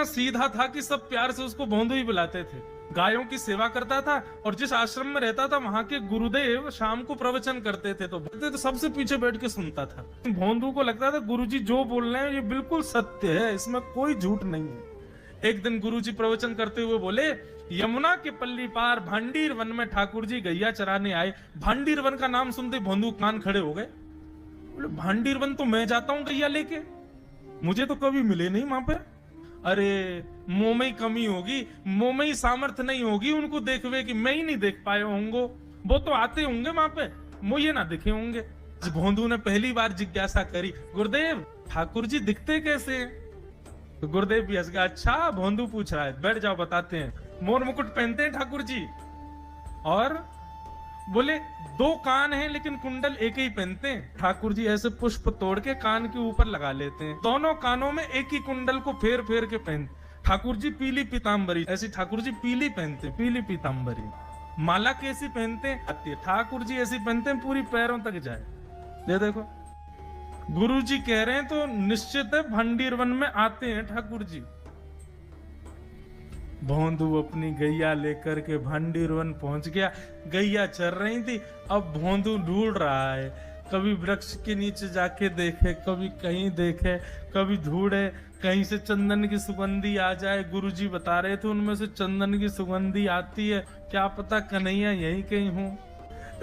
इतना सीधा था कि सब प्यार से उसको भोंदू ही बुलाते थे। गायों की सेवा करता था और जिस आश्रम में रहता था वहां के गुरुदेव शाम को प्रवचन करते थे तो सबसे पीछे बैठ के सुनता था। भोंदू को लगता था गुरुजी जो बोल रहे हैं ये बिल्कुल सत्य है, इसमें कोई झूठ नहीं है। एक दिन गुरुजी प्रवचन करते हुए बोले, यमुना के पल्ली पार भांडीर वन में ठाकुर जी गैया चराने आए। भांडीर वन का नाम सुनते भोंदू कान खड़े हो गए। बोले भांडीर वन तो मैं जाता हूँ गैया लेके, मुझे तो कभी मिले नहीं वहां पे। अरे मुंह में ही कमी होगी, मुंह में ही सामर्थ्य नहीं होगी उनको देखवे कि मैं ही नहीं देख पाए होंगे, वो तो आते होंगे वहां पे, मुझे ना दिखे होंगे। भोंदू ने पहली बार जिज्ञासा करी, गुरुदेव ठाकुर जी दिखते कैसे हैं? तो गुरुदेव भी हंस गया, अच्छा भोंदू पूछ रहा है, बैठ जाओ बताते हैं। मोर मुकुट पहनते हैं ठाकुर जी, और बोले दो कान हैं लेकिन कुंडल एक ही पहनते हैं। ठाकुर जी ऐसे पुष्प तोड़ के कान के ऊपर लगा लेते हैं, दोनों कानों में एक ही कुंडल को फेर फेर के पहनते। ठाकुर जी पीली पीताम्बरी, ऐसी ठाकुर जी पीली पहनते, पीली पीताम्बरी। माला कैसी पहनते हैं? ठाकुर जी ऐसी पहनते हैं पूरी पैरों तक जाए। ये देखो गुरु जी कह रहे हैं तो निश्चित है भांडीर वन में आते हैं ठाकुर जी। भोंदू अपनी गैया लेकर के भांडीर वन पहुंच गया। गैया चर रही थी, अब भोंदू ढूंढ रहा है, कभी वृक्ष के नीचे जाके देखे, कभी कहीं देखे, कभी ढूंढे कहीं से चंदन की सुगंधी आ जाए। गुरुजी बता रहे थे उनमें से चंदन की सुगंधी आती है, क्या पता कन्हैया यहीं कहीं हो।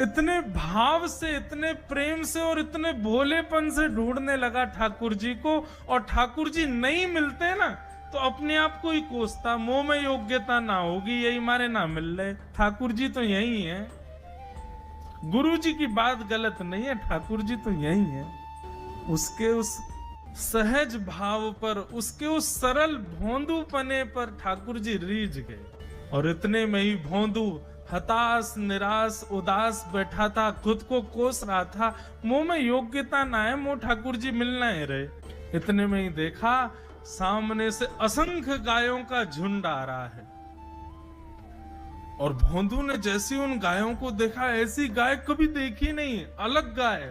इतने भाव से, इतने प्रेम से और इतने भोलेपन से ढूंढने लगा ठाकुर जी को, और ठाकुर जी नहीं मिलते ना तो अपने आप को ही कोसता, मुंह में योग्यता ना होगी, यही मारे ना मिल रहे, ठाकुर जी तो यही है। गुरु जी की बात गलत नहीं है, ठाकुर जी तो यही है। उसके उस सहज भाव पर, उसके उस सरल भोंदू पने पर ठाकुर जी रीझ गए। और इतने में ही भोंदू हताश, निराश, उदास बैठा था, खुद को कोस रहा था, मुंह में योग्यता ना है, मुंह ठाकुर जी मिलना ही रहे। इतने में ही देखा सामने से असंख्य गायों का झुंड आ रहा है, और भोंदू ने जैसी उन गायों को देखा, ऐसी गाय कभी देखी नहीं, अलग गाय,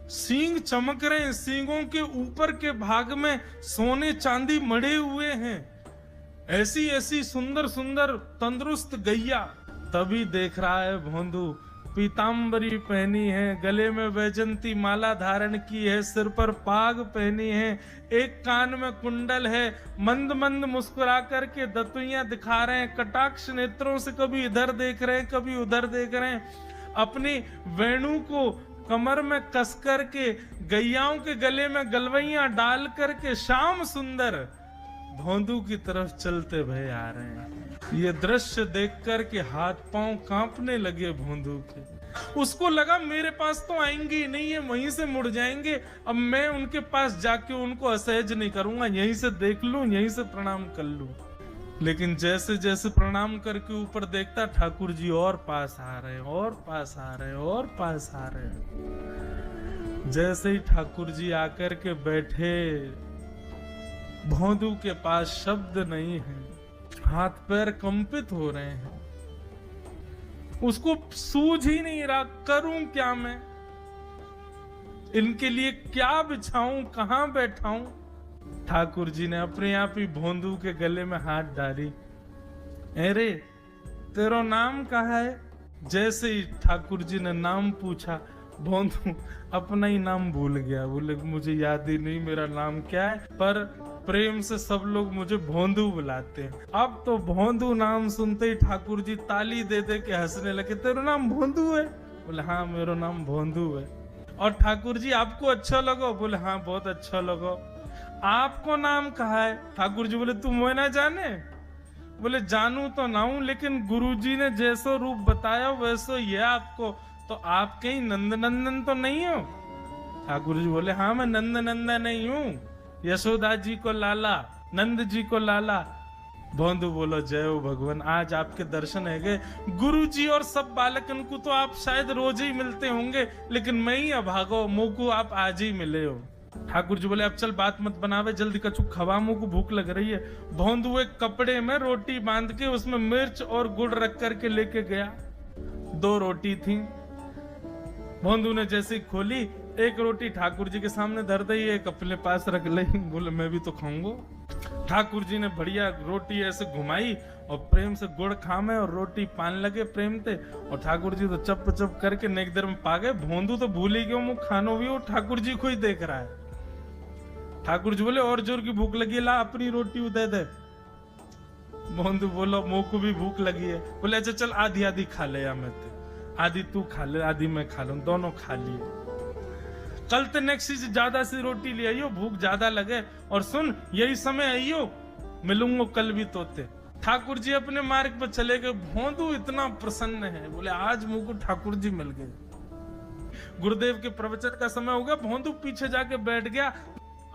सींग चमक रहे हैं, सींगों के ऊपर के भाग में सोने चांदी मढ़े हुए हैं, ऐसी ऐसी सुंदर सुंदर तंदुरुस्त गैया। तभी देख रहा है भोंदू, पीताम्बरी पहनी है, गले में वैजंती माला धारण की है, सिर पर पाग पहनी है, एक कान में कुंडल है, मंद मंद मुस्कुरा करके दतुइयां दिखा रहे हैं, कटाक्ष नेत्रों से कभी इधर देख रहे हैं, कभी उधर देख रहे हैं, अपनी वेणु को कमर में कस करके गैयाओं के गले में गलवैया डाल करके श्याम सुंदर भोंदू की तरफ चलते भय आ रहे हैं। ये दृश्य देख कर के हाथ पांव कांपने लगे भोंदू के। उसको लगा मेरे पास तो आएंगे ही नहीं, है वहीं से मुड़ जाएंगे, अब मैं उनके पास जाके उनको असहज नहीं करूंगा, यहीं से देख लूं, यहीं से प्रणाम कर लूं। लेकिन जैसे जैसे प्रणाम करके ऊपर देखता, ठाकुर जी और पास आ रहे हैं, और पास आ रहे हैं, और पास आ रहे हैं। जैसे ही ठाकुर जी आकर के बैठे, भोंदू के पास शब्द नहीं है, हाथ पैर कंपित हो रहे हैं, उसको सूझ ही नहीं रहा करूं क्या मैं, इनके लिए क्या बिछाऊं, कहां बैठाऊं। ठाकुर जी ने अपने आप ही भोंदू के गले में हाथ डाली, अरे तेरा नाम कहा है? जैसे ही ठाकुर जी ने नाम पूछा, भोंदू अपना ही नाम भूल गया, बोले मुझे याद ही नहीं मेरा नाम क्या है, पर प्रेम से सब लोग मुझे भोंदू बुलाते हैं। अब तो भोंदू नाम सुनते ही ठाकुर जी ताली दे दे के हंसने लगे, तेरा नाम भोंदू है? बोले हाँ मेरा नाम भोंदू है। और ठाकुर जी आपको अच्छा लगो? बोले हाँ बहुत अच्छा लगो। आपको नाम कहा है? ठाकुर जी बोले तू मुझे ना जाने? बोले जानू तो ना हूं, लेकिन गुरुजी ने जैसो रूप बताया वैसो ये आपको, तो आप कहीं नंद नंदन तो नहीं हो? ठाकुर जी बोले हाँ मैं नंद नंदन नहीं हूँ, यशोदा जी को लाला, नंद जी को लाला। भोंदू बोलो जय हो भगवान, आज आपके दर्शन है गए। गुरु जी और सब बालकन को तो आप शायद रोज ही मिलते होंगे, लेकिन मैं ही अभागो, मुँह को आप आज ही मिले हो। ठाकुर जी बोले अब चल बात मत बनावे, जल्दी कछु खवा, मुँह को भूख लग रही है। भोंदू एक कपड़े में रोटी बांध के उसमें मिर्च और गुड़ रख करके लेके गया। 2 रोटी थी। भोंदू ने जैसे खोली, एक रोटी ठाकुर जी के सामने धर दी, एक अपने पास रख ली। बोले मैं भी तो खाऊंगा। ठाकुर जी ने बढ़िया रोटी ऐसे घुमाई और प्रेम से गुड़ खामे और रोटी पान लगे प्रेम ते, और ठाकुर जी तो चप चप करके नेक देर में पा गए। भोंदू तो भूल ही गयो मुँह खानो भी, वो ठाकुर जी को ही देख रहा है। ठाकुर जी बोले और जोर की भूख लगी है, ला अपनी रोटी दे दे। भोंदू बोलो मुँह को भी भूख लगी है। बोले अच्छा चल आधी आधी खा ले, या मैं आधी तू खा ले आधी मैं खा लूं, दोनों खा लिए। कल ते नेक्स्ट से ज्यादा सी रोटी ले आइयो, भूख ज्यादा लगे, और सुन यही समय आइयो, मिलूंगा कल भी तोते। ठाकुर जी अपने मार्ग पर चले गए। भोंदू इतना प्रसन्न है, बोले आज मुंह को ठाकुर जी मिल गए। गुरुदेव के प्रवचन का समय हो गया, भोंदू पीछे जाके बैठ गया,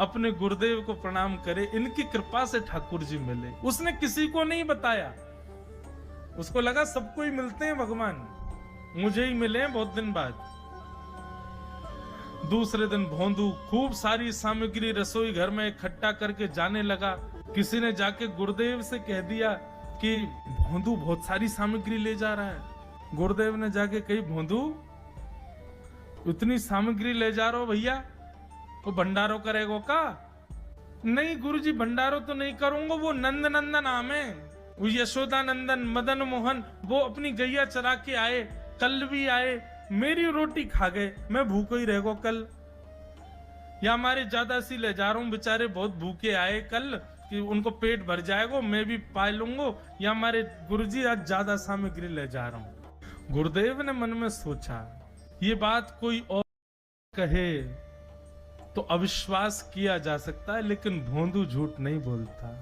अपने गुरुदेव को प्रणाम करे, इनकी कृपा से ठाकुर जी मिले। उसने किसी को नहीं बताया, उसको लगा सबको ही मिलते हैं भगवान, मुझे ही मिले हैं बहुत दिन बाद। दूसरे दिन भोंदू खूब सारी सामग्री रसोई घर में इकट्ठा करके जाने लगा। किसी ने जाके गुरुदेव से कह दिया कि भोंदू बहुत सारी सामग्री ले जा रहा है। गुरुदेव ने जाके कही, भोंदू इतनी सामग्री ले जा रहा हो भैया, वो भंडारो करेगो का? नहीं गुरुजी भंडारो तो नहीं करूंगा, वो नंद नंदन नाम है, वो यशोदा नंदन मदन मोहन, वो अपनी गैया चरा के आए, कल भी आए, मेरी रोटी खा गए, मैं भूखो ही रहेगो कल, या हमारे ज्यादा सी ले जा रहा हूँ, बेचारे बहुत भूखे आए कल कि उनको पेट भर जाएगा, मैं भी पा लूंगा, या हमारे गुरुजी आज ज्यादा सामग्री ले जा रहा हूँ। गुरुदेव ने मन में सोचा ये बात कोई और कहे तो अविश्वास किया जा सकता है, लेकिन भोंदू झूठ नहीं बोलता।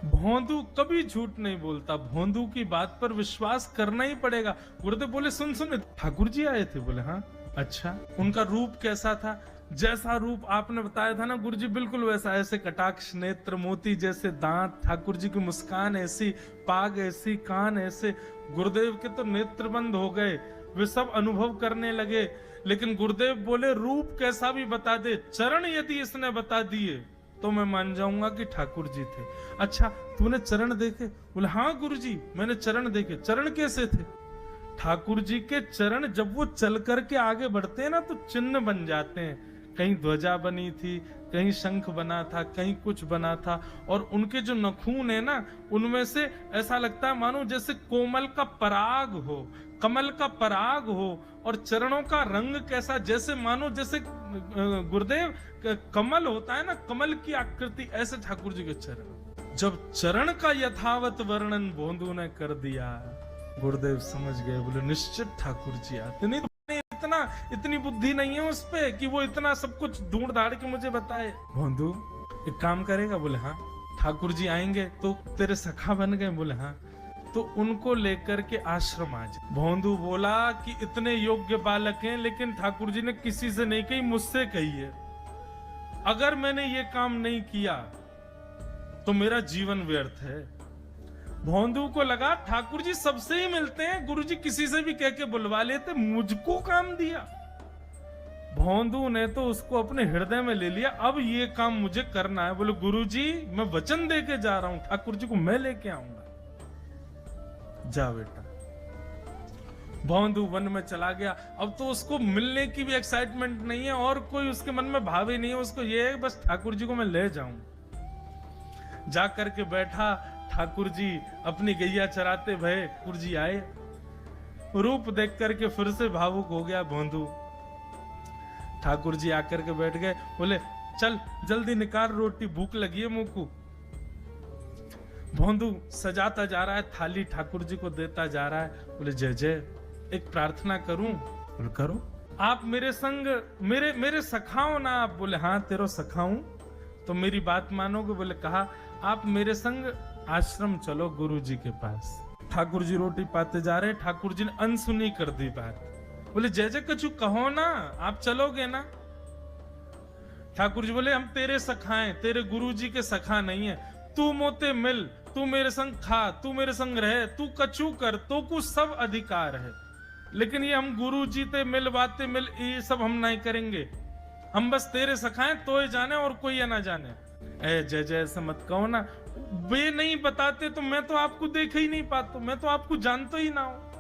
भोंदू कभी झूठ नहीं बोलता, भोंदू की बात पर विश्वास करना ही पड़ेगा। गुरुदेव बोले सुन सुन ठाकुर जी आए थे? बोले हाँ। अच्छा उनका रूप कैसा था? जैसा रूप आपने बताया था ना गुरुजी बिल्कुल वैसा, ऐसे कटाक्ष नेत्र मोती जैसे दांत, ठाकुर जी की मुस्कान ऐसी, पाग ऐसी, कान ऐसे। गुरुदेव के तो नेत्र बंद हो गए, वे सब अनुभव करने लगे। लेकिन गुरुदेव बोले रूप कैसा भी बता दे, चरण यदि इसने बता दिए तो मैं मान जाऊंगा कि ठाकुर जी थे। अच्छा तूने चरण देखे? बोले हाँ गुरुजी मैंने चरण देखे। चरण कैसे थे? ठाकुर जी के चरण जब वो चल करके आगे बढ़ते हैं ना तो चिन्ह बन जाते हैं। कहीं ध्वजा बनी थी, कहीं शंख बना था, कहीं कुछ बना था, और उनके जो नखून है ना उनमें से ऐसा लगता है मानो जैसे कोमल का पराग हो, कमल का पराग हो। और चरणों का रंग कैसा, जैसे मानो जैसे गुरुदेव कमल होता है ना, कमल की आकृति, ऐसे ठाकुर जी के चरण। जब चरण का यथावत वर्णन भोंदू ने कर दिया, गुरुदेव समझ गए, बोले निश्चित ठाकुर जी आते। नहीं तो इतनी बुद्धि नहीं है उस पे कि वो इतना सब कुछ ढूंढ धाड़ के मुझे बताए। भोंदू एक काम करेगा? बोले हाँ। ठाकुर जी आएंगे तो तेरे सखा बन गए? बोले हाँ। तो उनको लेकर के आश्रम आ जाए। भोंदू बोला कि इतने योग्य बालक हैं, लेकिन ठाकुर जी ने किसी से नहीं कही, मुझसे कही है। अगर मैंने ये काम नहीं किया तो मेरा जीवन व्यर्थ है। भोंदू को लगा ठाकुर जी सबसे ही मिलते हैं, गुरुजी किसी से भी कह के बुलवा लेते, मुझको काम दिया। भोंदू ने तो उसको अपने हृदय में ले लिया, अब ये काम मुझे करना है। बोले गुरुजी मैं वचन दे के जा रहा हूं, ठाकुर जी को मैं लेके आऊंगा। जा बेटा। भोंदू वन में चला गया। अब तो उसको मिलने की भी एक्साइटमेंट नहीं है और कोई उसके मन में भाव ही नहीं है, उसको ये है बस ठाकुर जी को मैं ले जाऊं। जा करके बैठा, ठाकुर जी अपनी गैया चराते भये, ठाकुर जी आए, रूप देख करके फिर से भावुक हो गया भोंदू। ठाकुर जी आकर के बैठ गए, बोले चल जल्दी निकाल रोटी, भूख लगी है मुंह को। भोंदू सजाता जा रहा है थाली, ठाकुर जी को देता जा रहा है। बोले जय जय एक प्रार्थना करूं? बोले करो। आप मेरे संग मेरे सखाओ ना आप? बोले हाँ तेरो सखाऊं तो मेरी बात मानोगे? बोले कहा आप मेरे संग आश्रम चलो गुरु जी के पास। ठाकुर जी रोटी पाते जा रहे, ठाकुर जी ने अनसुनी कर दी बात। बोले जय जय कछु कहो ना, आप चलोगे ना? ठाकुर जी बोले हम तेरे सखा हैं, तेरे गुरु जी के सखा नहीं है। तू मोते मिल, तू मेरे संग खा, तू मेरे संग रहे, तू कछु कर, तो कुछ सब अधिकार है, लेकिन ये हम गुरु जी ते मिल बातें मिल ये सब हम नहीं करेंगे। हम बस तेरे सखाएं तो ही जाने और कोई ये ना जाने। ए जय जय ऐसा मत कहो ना, वे नहीं बताते तो मैं तो आपको देख ही नहीं पाता, मैं तो आपको जानता ही ना हूं।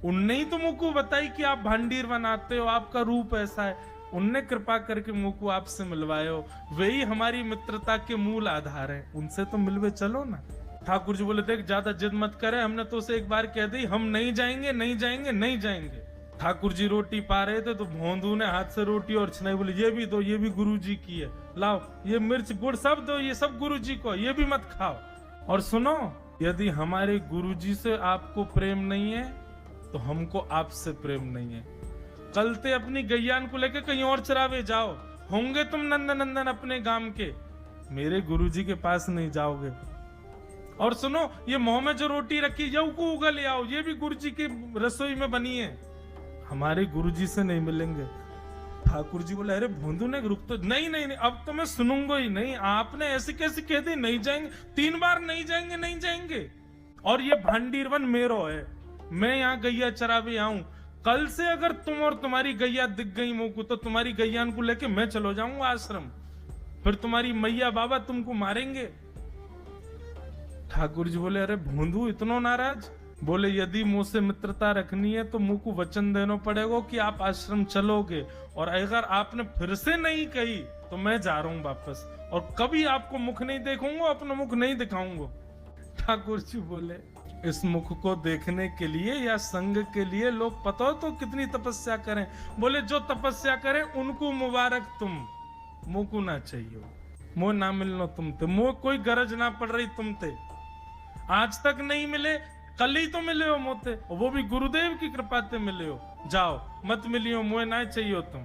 उनने ही तो मुझको बताई कि आप भांडीर बनाते हो, आपका रूप ऐसा है। उनने कृपा करके मुंह को आपसे मिलवाए हो, वही हमारी मित्रता के मूल आधार है, उनसे तो मिलवे चलो ना। ठाकुर जी बोले देख ज्यादा जिद मत करे, हमने तो उसे एक बार कह दी हम नहीं जाएंगे नहीं जाएंगे नहीं जाएंगे। ठाकुर जी रोटी पा रहे थे तो भोंदू ने हाथ से रोटी और छनाई, बोले ये भी दो, ये भी गुरु जी की है, लाओ ये मिर्च गुड़ सब दो, ये सब गुरु जी को, ये भी मत खाओ। और सुनो, यदि हमारे गुरु जी से आपको प्रेम नहीं है तो हमको आपसे प्रेम नहीं है। कल ते अपनी गैयान को लेके कहीं और चरावे जाओ, होंगे तुम नंदन नंदन अपने गांव के, मेरे गुरुजी के पास नहीं जाओगे। और सुनो, ये मुंह में जो रोटी रखी यू को उगल ले आओ, ये भी गुरुजी की रसोई में बनी है, हमारे गुरुजी से नहीं मिलेंगे। ठाकुर जी बोले अरे भोंदू ने रुक तो, नहीं नहीं नहीं अब तो मैं सुनूंगा ही नहीं, आपने ऐसे कैसे कह दी नहीं जाएंगे, 3 बार नहीं जाएंगे नहीं जाएंगे। और ये भांडीरवन मेरो है, मैं यहाँ गैया चरावे आऊं, कल से अगर तुम और तुम्हारी गैया दिख गई मुंह को तो तुम्हारी गैयान को लेके मैं चलो जाऊंगा आश्रम, फिर तुम्हारी मैया बाबा तुमको मारेंगे। ठाकुर जी बोले अरे भोंदू इतना नाराज, बोले यदि मुंह से मित्रता रखनी है तो मुंह को वचन देना पड़ेगा कि आप आश्रम चलोगे, और अगर आपने फिर से नहीं कही तो मैं जा रहा हूं वापस, और कभी आपको मुख नहीं देखूंगा, अपना मुख नहीं दिखाऊंगा। ठाकुर जी बोले इस मुख को देखने के लिए या संग के लिए लोग पता हो तो कितनी तपस्या करें, बोले जो तपस्या करें उनको मुबारक, तुम मुंह को ना चाहिए, मुंह ना मिलना तुमते, मुंह कोई गरज ना पड़ रही तुमते, आज तक नहीं मिले कल ही तो मिले हो मोते, और वो भी गुरुदेव की कृपा से मिले हो, जाओ मत मिलियो, मुझे ना चाहिए तुम।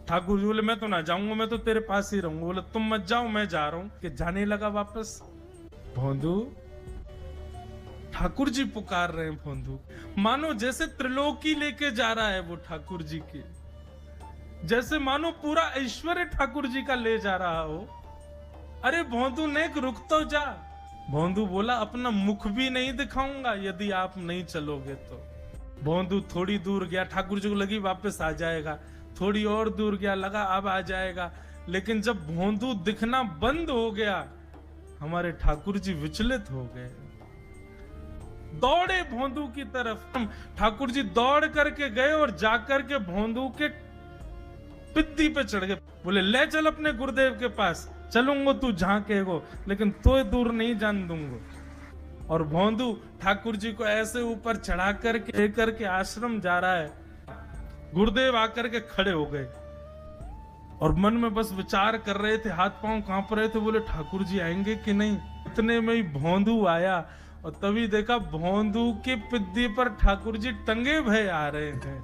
ठाकुर जी बोले मैं तो ना जाऊंगा, मैं तो तेरे पास ही रहूंगा। बोले तुम मत जाओ मैं जा रहा हूं, कि जाने लगा वापस। भोंदू ठाकुर जी पुकार रहे हैं, भोंदू मानो जैसे त्रिलोकी लेके जा रहा है वो ठाकुर जी की, जैसे मानो पूरा ऐश्वर्य ठाकुर जी का ले जा रहा हो। अरे भोंदू ने रुक तो जा। भोंदू बोला अपना मुख भी नहीं दिखाऊंगा यदि आप नहीं चलोगे तो। भोंदू थोड़ी दूर गया, ठाकुर जी को लगी वापस आ जाएगा, थोड़ी और दूर गया, लगा अब आ जाएगा, लेकिन जब भोंदू दिखना बंद हो गया हमारे ठाकुर जी विचलित हो गए, दौड़े भोंदू की तरफ। ठाकुर जी दौड़ करके गए और जाकर के भोंदू के पिद्दी पे चढ़ गए, बोले ले चल अपने गुरुदेव के पास, चलूंगा तू जहां कहेगो, लेकिन तो दूर नहीं जान दूंगा। और भोंदू ठाकुर जी को ऐसे ऊपर चढ़ा करके लेकर के आश्रम जा रहा है, गुरुदेव आकर के खड़े हो गए और मन में बस विचार कर रहे थे, हाथ पांव कांप रहे थे, बोले ठाकुर जी आएंगे कि नहीं। इतने में ही भोंदू आया और तभी देखा भोंदू के पिद्दी पर ठाकुर जी टंगे भय आ रहे थे।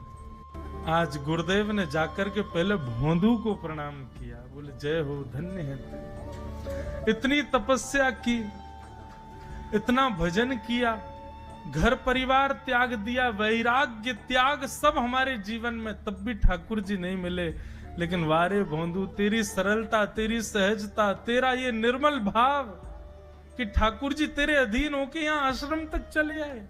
आज गुरुदेव ने जाकर के पहले भोंदू को प्रणाम किया, बोले जय हो, धन्य है तू, इतनी तपस्या की, इतना भजन किया, घर परिवार त्याग दिया, वैराग्य त्याग सब हमारे जीवन में, तब भी ठाकुर जी नहीं मिले। लेकिन वारे भोंदू तेरी सरलता, तेरी सहजता, तेरा ये निर्मल भाव कि ठाकुर जी तेरे अधीन होके यहाँ आश्रम तक चले आए।